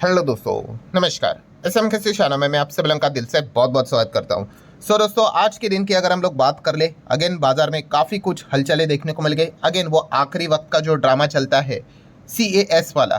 Hello दोस्तों, नमस्कार। SM के शाना में मैं आप सब का दिल से बहुत बहुत स्वागत करता हूं। दोस्तों, आज के दिन की अगर हम लोग बात कर ले, अगेन बाजार में काफ़ी कुछ हलचलें देखने को मिल गई। अगेन वो आखिरी वक्त का जो ड्रामा चलता है CAS वाला,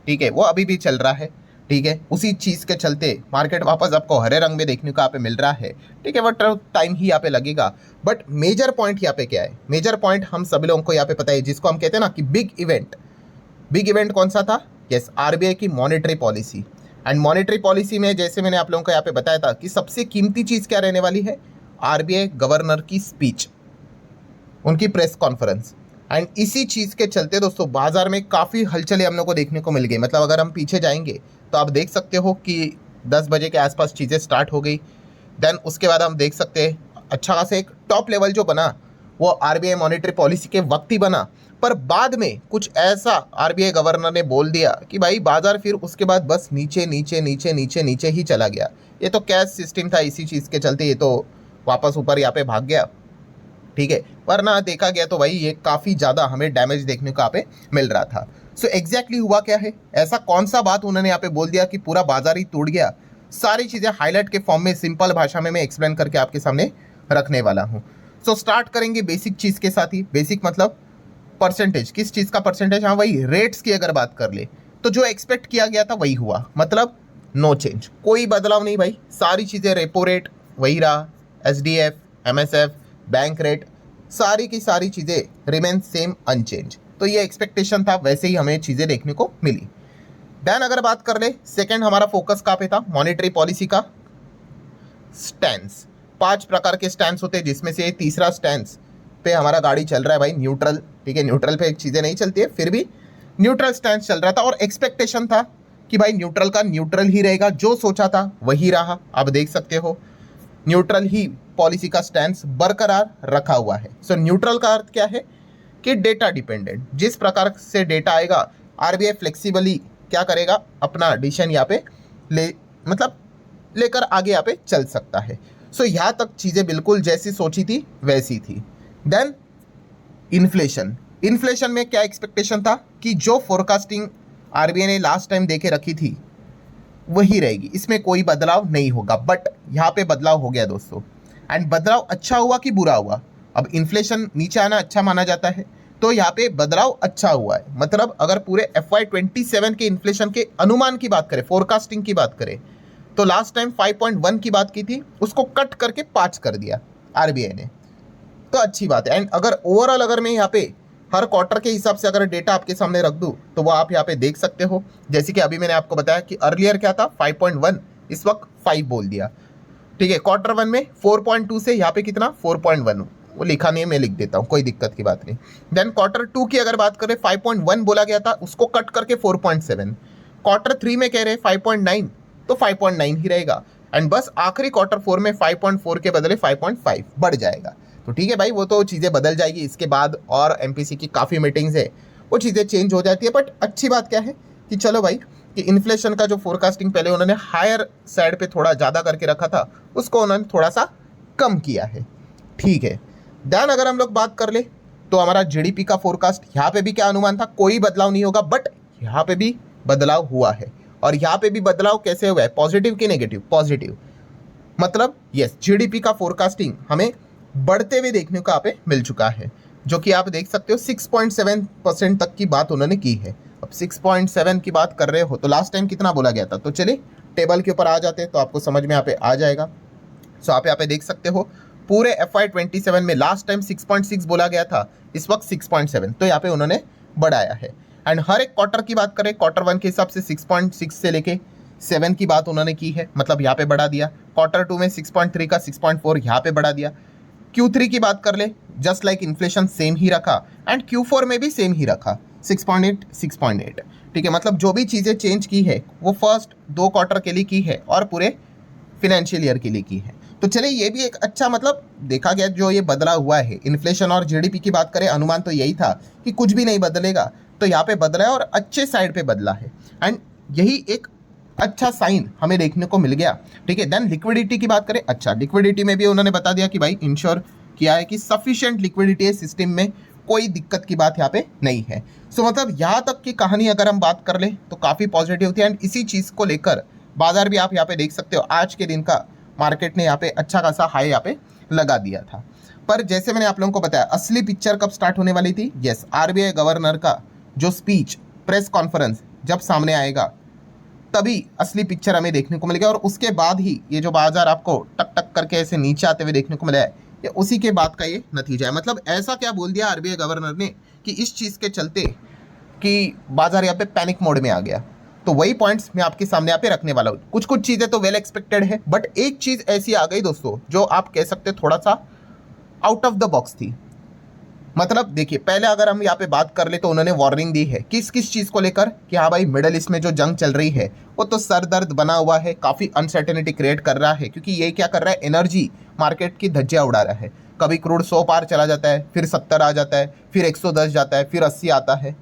ठीक है, वो अभी भी चल रहा है। ठीक है, उसी चीज़ के चलते मार्केट वापस आपको हरे रंग में देखने को यहाँ पे मिल रहा है। ठीक है, वो टाइम ही यहाँ पे लगेगा। बट मेजर पॉइंट यहाँ पे क्या है? मेजर पॉइंट हम सभी लोगों को यहाँ पे पता है, जिसको हम कहते हैं ना कि बिग इवेंट कौन सा था? यस, RBI की monetary policy. And monetary policy में जैसे मैंने आप लोगों को यहाँ पे बताया था कि सबसे कीमती चीज़ क्या रहने वाली है? RBI गवर्नर की स्पीच, उनकी प्रेस कॉन्फ्रेंस। एंड इसी चीज़ के चलते दोस्तों बाजार में काफ़ी हलचलें हम लोग को देखने को मिल गई। मतलब अगर हम पीछे जाएंगे तो आप देख सकते हो कि 10 बजे के आसपास चीज़ें स्टार्ट हो गई। देन उसके बाद हम देख सकते हैं अच्छा खासा एक टॉप लेवल जो बना वो RBI मॉनेटरी पॉलिसी के वक्त ही बना। पर बाद में कुछ ऐसा RBI गवर्नर ने बोल दिया कि भाई बाजार फिर उसके बाद बस नीचे नीचे नीचे नीचे नीचे ही चला गया। ये तो कैश सिस्टम था, इसी चीज़ के चलते ये तो वापस ऊपर यहाँ पे भाग गया। ठीक है, वरना देखा गया तो भाई ये काफ़ी ज़्यादा हमें डैमेज देखने को यहाँ पे मिल रहा था। सो एग्जैक्टली हुआ क्या है? ऐसा कौन सा बात उन्होंने यहाँ पे बोल दिया कि पूरा बाजार ही टूट गया? सारी चीज़ें हाईलाइट के फॉर्म में सिंपल भाषा में मैं एक्सप्लेन करके आपके सामने रखने वाला हूँ। सो स्टार्ट करेंगे बेसिक चीज़ के साथ ही। बेसिक मतलब परसेंटेज, किस चीज़ का परसेंटेज? हाँ, वही रेट्स की अगर बात कर ले तो जो एक्सपेक्ट किया गया था वही हुआ। मतलब नो चेंज, कोई बदलाव नहीं भाई। सारी चीज़ें, रेपो रेट वही रहा, SDF, MSF, बैंक रेट, सारी की सारी चीज़ें रिमेन सेम अनचेंज। तो ये एक्सपेक्टेशन था, वैसे ही हमें चीज़ें देखने को मिली। देन अगर बात कर ले सेकेंड, हमारा फोकस कहाँ पे था? मॉनेटरी पॉलिसी का स्टैंस। 5 प्रकार के स्टैंस होते हैं, जिसमें से तीसरा स्टैंस पे हमारा गाड़ी चल रहा है भाई, न्यूट्रल। ठीक है, न्यूट्रल पे चीज़ें नहीं चलती है, फिर भी न्यूट्रल स्टैंस चल रहा था और एक्सपेक्टेशन था कि भाई न्यूट्रल का न्यूट्रल ही रहेगा। जो सोचा था वही रहा। आप देख सकते हो न्यूट्रल ही पॉलिसी का स्टैंस बरकरार रखा हुआ है। सो न्यूट्रल का अर्थ क्या है? कि डेटा डिपेंडेंट, जिस प्रकार से डेटा आएगा RBI फ्लेक्सिबली क्या करेगा, अपना डिसीजन यहाँ पे मतलब लेकर आगे यहाँ पे चल सकता है। सो यहाँ तक चीज़ें बिल्कुल जैसी सोची थी वैसी थी। देन इन्फ्लेशन में क्या एक्सपेक्टेशन था कि जो फोरकास्टिंग RBI ने लास्ट टाइम देके रखी थी वही रहेगी, इसमें कोई बदलाव नहीं होगा। बट यहाँ पे बदलाव हो गया दोस्तों। एंड बदलाव अच्छा हुआ कि बुरा हुआ? अब इन्फ्लेशन नीचे आना अच्छा माना जाता है, तो यहाँ पे बदलाव अच्छा हुआ है। मतलब अगर पूरे FY27 के इन्फ्लेशन के अनुमान की बात करें, फोरकास्टिंग की बात करें, तो लास्ट टाइम 5.1 की बात की थी, उसको कट करके 5 कर दिया RBI ने। तो अच्छी बात है। एंड अगर ओवरऑल अगर मैं यहाँ पे हर क्वार्टर के हिसाब से अगर डेटा आपके सामने रख दूँ तो वो आप यहाँ पे देख सकते हो। जैसे कि अभी मैंने आपको बताया कि अर्लियर क्या था 5.1, इस वक्त 5 बोल दिया। ठीक है, क्वार्टर 1 में 4.2 से यहाँ पे कितना 4.1, वो लिखा नहीं है, मैं लिख देता हूँ, कोई दिक्कत की बात नहीं। देन क्वार्टर 2 की अगर बात करें 5.1 बोला गया था, उसको कट करके 4.7। क्वार्टर 3 में कह रहे 5.9, तो 5.9 ही रहेगा। एंड बस आखिरी क्वार्टर 4 में 5.4 के बदले 5.5 बढ़ जाएगा। तो ठीक है भाई, वो तो चीज़ें बदल जाएगी इसके बाद, और MPC की काफ़ी मीटिंग्स है, वो चीज़ें चेंज हो जाती है। बट अच्छी बात क्या है कि चलो भाई, कि इन्फ्लेशन का जो फोरकास्टिंग पहले उन्होंने हायर साइड पे थोड़ा ज़्यादा करके रखा था, उसको उन्होंने थोड़ा सा कम किया है। ठीक है, देन अगर हम लोग बात कर ले तो हमारा GDP का फोरकास्ट, यहाँ पे भी क्या अनुमान था? कोई बदलाव नहीं होगा। बट यहाँ पे भी बदलाव हुआ है। और यहाँ पे भी बदलाव कैसे हुआ है? पॉजिटिव कि नेगेटिव? पॉजिटिव। मतलब यस, GDP का फोरकास्टिंग हमें बढ़ते हुए देखने को यहाँ पे मिल चुका है, जो कि आप देख सकते हो 6.7% तक की बात उन्होंने की है। अब 6.7 की बात कर रहे हो तो लास्ट टाइम कितना बोला गया था? तो चलिए टेबल के ऊपर आ जाते हैं तो आपको समझ में यहाँ पे आ जाएगा। सो आप यहाँ पे देख सकते हो पूरे FY27 में लास्ट टाइम 6.6 बोला गया था, इस वक्त 6.7, तो यहाँ पे उन्होंने बढ़ाया है। एंड हर एक क्वार्टर की बात करें, क्वार्टर 1 के हिसाब से 6.6 से लेके 7 की बात उन्होंने की है, मतलब यहाँ पे बढ़ा दिया। क्वार्टर 2 में 6.3 का 6.4 यहाँ पे बढ़ा दिया। Q3 की बात कर ले, जस्ट लाइक इन्फ्लेशन सेम ही रखा। एंड Q4 में भी सेम ही रखा, 6.8 6.8। ठीक है, मतलब जो भी चीज़ें चेंज की है वो फर्स्ट 2 क्वार्टर के लिए की है और पूरे फिनेंशियल ईयर के लिए की है। तो चलिए, ये भी एक अच्छा मतलब देखा गया जो ये बदलाव हुआ है। इन्फ्लेशन और GDP की बात करें, अनुमान तो यही था कि कुछ भी नहीं बदलेगा, तो यहाँ पे बदला है और अच्छे साइड पे बदला है। एंड यही एक अच्छा साइन हमें देखने को मिल गया। ठीक है, देन लिक्विडिटी की बात करें, अच्छा लिक्विडिटी में भी उन्होंने बता दिया कि भाई इंश्योर किया है कि सफिशिएंट लिक्विडिटी है सिस्टम में, कोई दिक्कत की बात यहाँ पे नहीं है। सो मतलब यहाँ तक की कहानी अगर हम बात कर ले तो काफ़ी पॉजिटिव होती है। एंड इसी चीज़ को लेकर बाजार भी आप यहाँ पे देख सकते हो, आज के दिन का मार्केट ने यहाँ पे अच्छा खासा हाई यहाँ पे लगा दिया था। पर जैसे मैंने आप लोगों को बताया, असली पिक्चर कब स्टार्ट होने वाली थी? यस, आरबीआई गवर्नर का जो स्पीच, प्रेस कॉन्फ्रेंस जब सामने आएगा तभी असली पिक्चर हमें देखने को मिलेगा। और उसके बाद ही ये जो बाजार आपको टक टक करके ऐसे नीचे आते हुए देखने को मिला है, ये उसी के बाद का ये नतीजा है। मतलब ऐसा क्या बोल दिया आरबीआई गवर्नर ने कि इस चीज़ के चलते कि बाजार यहाँ पे पैनिक मोड में आ गया। तो वही पॉइंट्स मैं आपके सामने यहाँ पे रखने वाला हूँ। कुछ कुछ चीज़ें तो वेल एक्सपेक्टेड है, बट एक चीज़ ऐसी आ गई दोस्तों जो आप कह सकते थोड़ा सा आउट ऑफ द बॉक्स थी। मतलब देखिए, पहले अगर हम यहाँ पे बात कर ले तो उन्होंने वार्निंग दी है किस किस चीज़ को लेकर कि हाँ भाई, मिडल ईस्ट में जो जंग चल रही है वो तो सर दर्द बना हुआ है, काफ़ी अनसर्टेनिटी क्रिएट कर रहा है, क्योंकि ये क्या कर रहा है, एनर्जी मार्केट की धज्जियाँ उड़ा रहा है। कभी क्रूड 100 पार चला जाता है, फिर 70 आ जाता है, फिर 110 जाता है, फिर 80 आता है।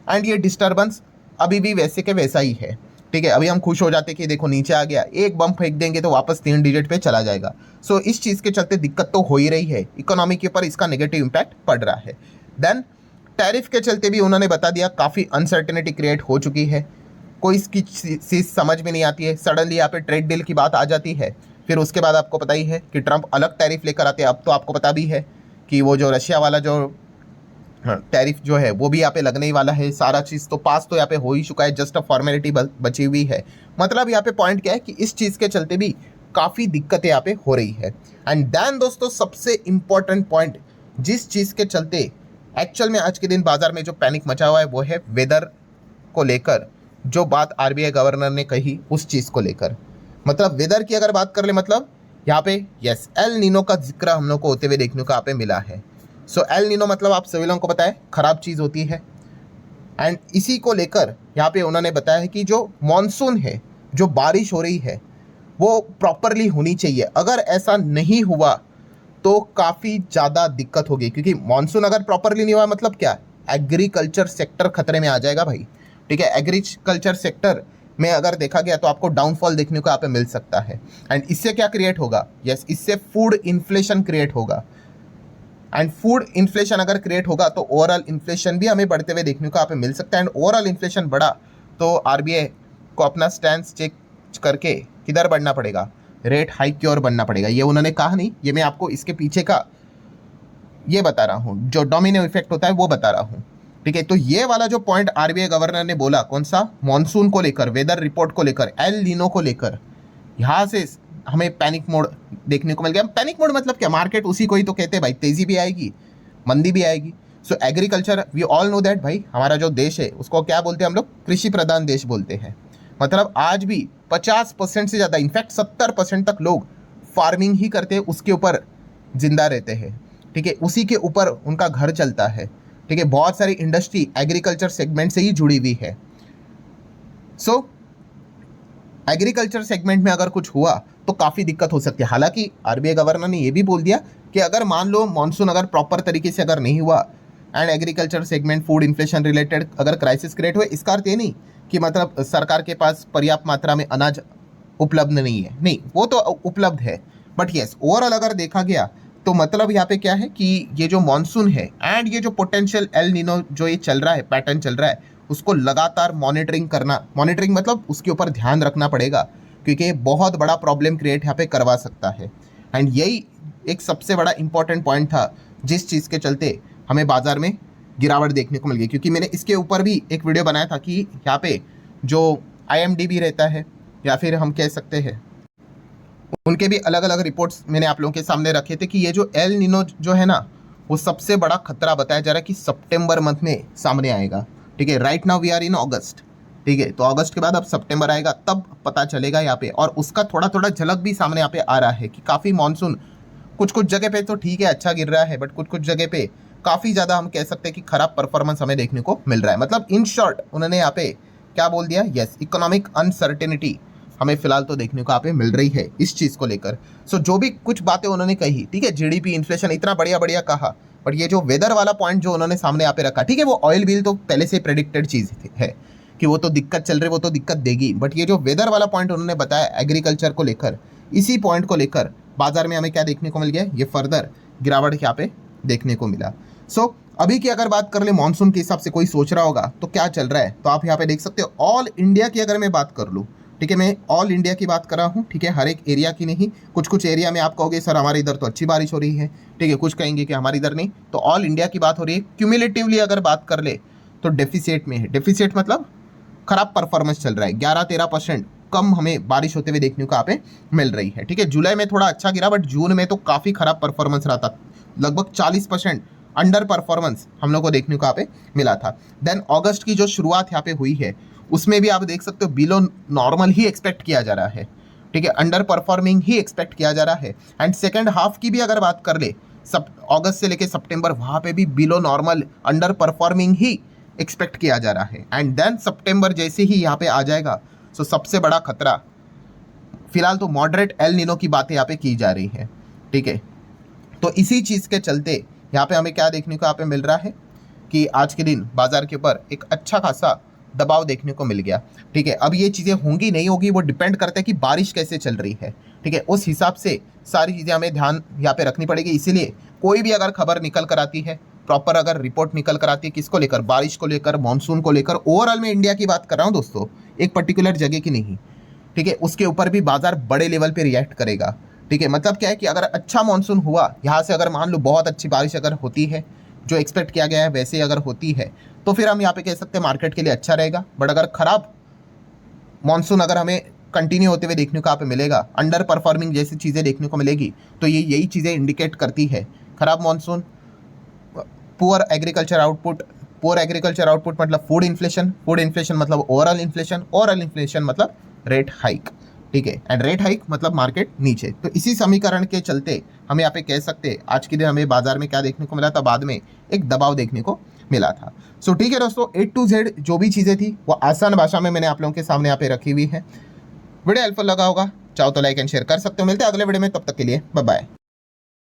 एंड ये डिस्टर्बेंस अभी भी वैसे के वैसा ही है। ठीक है, अभी हम खुश हो जाते कि देखो नीचे आ गया, एक बम फेंक देंगे तो वापस 3 डिजिट पे चला जाएगा। सो इस चीज़ के चलते दिक्कत तो हो ही रही है, इकोनॉमी के ऊपर इसका नेगेटिव इम्पैक्ट पड़ रहा है। देन टैरिफ के चलते भी उन्होंने बता दिया काफ़ी अनसर्टेनिटी क्रिएट हो चुकी है, कोई इसकी चीज़ समझ में नहीं आती है। सडनली यहाँ पे ट्रेड डील की बात आ जाती है, फिर उसके बाद आपको पता ही है कि ट्रंप अलग टैरिफ लेकर आते हैं। अब तो आपको पता भी है कि वो जो रशिया वाला जो टैरिफ जो है वो भी यहाँ पे लगने ही वाला है। सारा चीज़ तो पास तो यहाँ पे हो ही चुका है, जस्ट अ फॉर्मेलिटी बची हुई है। मतलब यहाँ पे पॉइंट क्या है कि इस चीज़ के चलते भी काफ़ी दिक्कतें यहाँ पे हो रही है। एंड देन दोस्तों, सबसे इम्पॉर्टेंट पॉइंट जिस चीज़ के चलते एक्चुअल में आज के दिन बाजार में जो पैनिक मचा हुआ है वो है वेदर को लेकर। जो बात आरबीआई गवर्नर ने कही उस चीज़ को लेकर, मतलब वेदर की अगर बात कर ले, मतलब यहाँ पे यस, एल नीनो का जिक्र हम लोग को होते हुए देखने को यहाँ पे मिला है। सो एल नीनो मतलब आप सभी लोगों को पता है खराब चीज़ होती है। एंड इसी को लेकर यहाँ पे उन्होंने बताया है कि जो मॉनसून है, जो बारिश हो रही है वो प्रॉपरली होनी चाहिए। अगर ऐसा नहीं हुआ तो काफ़ी ज़्यादा दिक्कत होगी, क्योंकि मॉनसून अगर प्रॉपरली नहीं हुआ मतलब क्या, एग्रीकल्चर सेक्टर खतरे में आ जाएगा भाई। ठीक है, एग्रीकल्चर सेक्टर में अगर देखा गया तो आपको डाउनफॉल देखने को यहाँ पे मिल सकता है। एंड इससे क्या क्रिएट होगा, यस, इससे फूड इन्फ्लेशन क्रिएट होगा। एंड फूड इन्फ्लेशन अगर क्रिएट होगा तो ओवरऑल इन्फ्लेशन भी हमें बढ़ते हुए देखने को यहाँ पे मिल सकता है। एंड ओवरऑल इन्फ्लेशन बढ़ा तो आरबीआई को अपना स्टैंड चेक करके किधर बढ़ना पड़ेगा, रेट हाइक की ओर बढ़ना पड़ेगा। ये उन्होंने कहा नहीं, ये मैं आपको इसके पीछे का ये बता रहा हूँ, जो डोमिनो इफेक्ट होता है वो बता रहा हूँ। ठीक है, तो ये वाला जो पॉइंट आरबीआई गवर्नर ने बोला, कौन सा, मॉनसून को लेकर, वेदर रिपोर्ट को लेकर, एल नीनो को लेकर, यहाँ से हमें पैनिक मोड देखने को मिल गया। पैनिक मोड मतलब क्या, मार्केट उसी को ही तो कहते हैं भाई, तेजी भी आएगी मंदी भी आएगी। So agriculture, we all know that भाई, हमारा जो देश है उसको क्या बोलते हैं हम लोग, कृषि प्रधान देश बोलते हैं। मतलब आज भी 50% से ज़्यादा, इनफैक्ट 70% तक लोग फार्मिंग ही करते हैं, उसके ऊपर जिंदा रहते हैं। ठीक है, उसी के ऊपर उनका घर चलता है। ठीक है, बहुत सारी इंडस्ट्री एग्रीकल्चर सेगमेंट से ही जुड़ी हुई है। सो एग्रीकल्चर सेगमेंट में अगर कुछ हुआ तो काफ़ी दिक्कत हो सकती है। हालांकि आरबीआई गवर्नर ने यह भी बोल दिया कि अगर मान लो मॉनसून अगर प्रॉपर तरीके से अगर नहीं हुआ and agriculture segment food inflation related अगर क्राइसिस क्रिएट हुए, इसका अर्थ ये नहीं कि मतलब सरकार के पास पर्याप्त मात्रा में अनाज उपलब्ध नहीं है, नहीं, वो तो उपलब्ध है। बट यस, ओवरऑल अगर देखा गया तो मतलब यहाँ पे क्या है कि ये जो मॉनसून है एंड ये जो पोटेंशियल एल नीनो जो ये चल रहा है, पैटर्न चल रहा है, उसको लगातार मॉनिटरिंग करना, मॉनिटरिंग मतलब उसके ऊपर ध्यान रखना पड़ेगा, क्योंकि बहुत बड़ा प्रॉब्लम क्रिएट यहाँ पे करवा सकता है। एंड यही एक सबसे बड़ा इंपॉर्टेंट पॉइंट था जिस चीज़ के चलते हमें बाजार में गिरावट देखने को मिल गई। क्योंकि मैंने इसके ऊपर भी एक वीडियो बनाया था कि यहाँ पे जो IMDB रहता है, या फिर हम कह सकते हैं उनके भी अलग अलग रिपोर्ट्स मैंने आप लोगों के सामने रखे थे कि ये जो एल नीनो जो है ना, वो सबसे बड़ा खतरा बताया जा रहा है कि सितंबर मंथ में सामने आएगा। ठीक है, right now we are in August. ठीक है, तो अगस्त के बाद अब सितंबर आएगा, तब पता चलेगा यहाँ पे। और उसका थोड़ा थोड़ा झलक भी सामने यहाँ पे आ रहा है कि काफ़ी मानसून कुछ कुछ जगह पे तो ठीक है अच्छा गिर रहा है, बट कुछ कुछ जगह पे काफ़ी ज़्यादा हम कह सकते हैं कि खराब परफॉर्मेंस हमें देखने को मिल रहा है। मतलब इन शॉर्ट उन्होंने यहाँ पे क्या बोल दिया, यस, इकोनॉमिक अनसर्टेनिटी हमें फिलहाल तो देखने को यहाँ पे मिल रही है इस चीज़ को लेकर। सो जो भी कुछ बातें उन्होंने कही, ठीक है, जीडीपी, इन्फ्लेशन, इतना बढ़िया बढ़िया कहा, बट ये जो वेदर वाला पॉइंट जो उन्होंने सामने यहाँ पे रखा, ठीक है, वो ऑयल बिल तो पहले से प्रेडिक्टेड चीज़ है कि वो तो दिक्कत चल रही, वो तो दिक्कत देगी। बट ये जो वेदर वाला पॉइंट उन्होंने बताया एग्रीकल्चर को लेकर, इसी पॉइंट को लेकर बाजार में हमें क्या देखने को मिल गया, ये फर्दर गिरावट यहाँ पे देखने को मिला। सो अभी की अगर बात कर ले मानसून के हिसाब से कोई सोच रहा होगा तो क्या चल रहा है, तो आप यहाँ पे देख सकते हो ऑल इंडिया की अगर मैं बात कर लूँ, ठीक है, मैं ऑल इंडिया की बात कर रहा हूँ, ठीक है, हर एक एरिया की नहीं, कुछ कुछ एरिया में आप कहोगे सर हमारे इधर तो अच्छी बारिश हो रही है, ठीक है, कुछ कहेंगे कि हमारे इधर नहीं, तो ऑल इंडिया की बात हो रही है। क्यूमुलेटिवली अगर बात कर ले तो डेफिसिट में है, डेफिसिट मतलब खराब परफॉर्मेंस चल रहा है, 11-13% कम हमें बारिश होते हुए देखने को यहाँ पे मिल रही है, ठीक है। जुलाई में थोड़ा अच्छा गिरा, बट जून में तो काफ़ी खराब परफॉर्मेंस रहा था, लगभग 40% अंडर परफॉर्मेंस हम लोग को देखने को यहाँ पे मिला था। देन अगस्त की जो शुरुआत यहाँ पे हुई है उसमें भी आप देख सकते हो बिलो नॉर्मल ही एक्सपेक्ट किया जा रहा है, ठीक है, अंडर परफॉर्मिंग ही एक्सपेक्ट किया जा रहा है। एंड सेकेंड हाफ की भी अगर बात कर ले, सब अगस्त से लेके सितंबर, वहाँ पे भी बिलो नॉर्मल अंडर परफॉर्मिंग ही एक्सपेक्ट किया जा रहा है। एंड देन सितंबर जैसे ही यहाँ पे आ जाएगा, सो सबसे बड़ा खतरा फिलहाल तो मॉडरेट एल नीनो की बातें यहाँ पे की जा रही है, ठीक है। तो इसी चीज़ के चलते यहाँ पे हमें क्या देखने को यहाँ पे मिल रहा है कि आज के दिन बाजार के ऊपर एक अच्छा खासा दबाव देखने को मिल गया, ठीक है। अब ये चीज़ें होंगी नहीं होगी वो डिपेंड करता है कि बारिश कैसे चल रही है, ठीक है, उस हिसाब से सारी चीज़ें हमें ध्यान यहाँ पे रखनी पड़ेगी। इसीलिए कोई भी अगर खबर निकल कर आती है, प्रॉपर अगर रिपोर्ट निकल कर आती है, किसको लेकर, बारिश को लेकर, मानसून को लेकर, ओवरऑल में इंडिया की बात कर रहा हूँ दोस्तों, एक पर्टिकुलर जगह की नहीं, ठीक है, उसके ऊपर भी बाजार बड़े लेवल पे रिएक्ट करेगा, ठीक है। मतलब क्या है कि अगर अच्छा मानसून हुआ, यहाँ से अगर मान लो बहुत अच्छी बारिश अगर होती है, जो एक्सपेक्ट किया गया है वैसे अगर होती है, तो फिर हम यहाँ पे कह सकते हैं मार्केट के लिए अच्छा रहेगा। बट अगर खराब मानसून अगर हमें कंटिन्यू होते हुए देखने को यहाँ पे मिलेगा, अंडर परफॉर्मिंग जैसी चीज़ें देखने को मिलेगी, तो ये यही चीज़ें इंडिकेट करती है खराब monsoon, poor agriculture output, poor agriculture output मतलब फूड इन्फ्लेशन मतलब ओवरऑल इन्फ्लेशन मतलब रेट हाइक, ठीक है, एंड रेट हाइक मतलब मार्केट नीचे। तो इसी समीकरण के चलते हम यहाँ पे कह सकते हैं आज के दिन हमें बाजार में क्या देखने को मिला था, बाद में एक दबाव देखने को मिला था। सो ठीक है दोस्तों, A to Z जो भी चीज़ें थी वो आसान भाषा में मैंने आप लोगों के सामने यहाँ पे रखी हुई है। वीडियो हेल्पफुल लगा होगा, चाहो तो लाइक एंड शेयर कर सकते हो। मिलते हैं अगले वीडियो में, तब तक के लिए बाय बाय।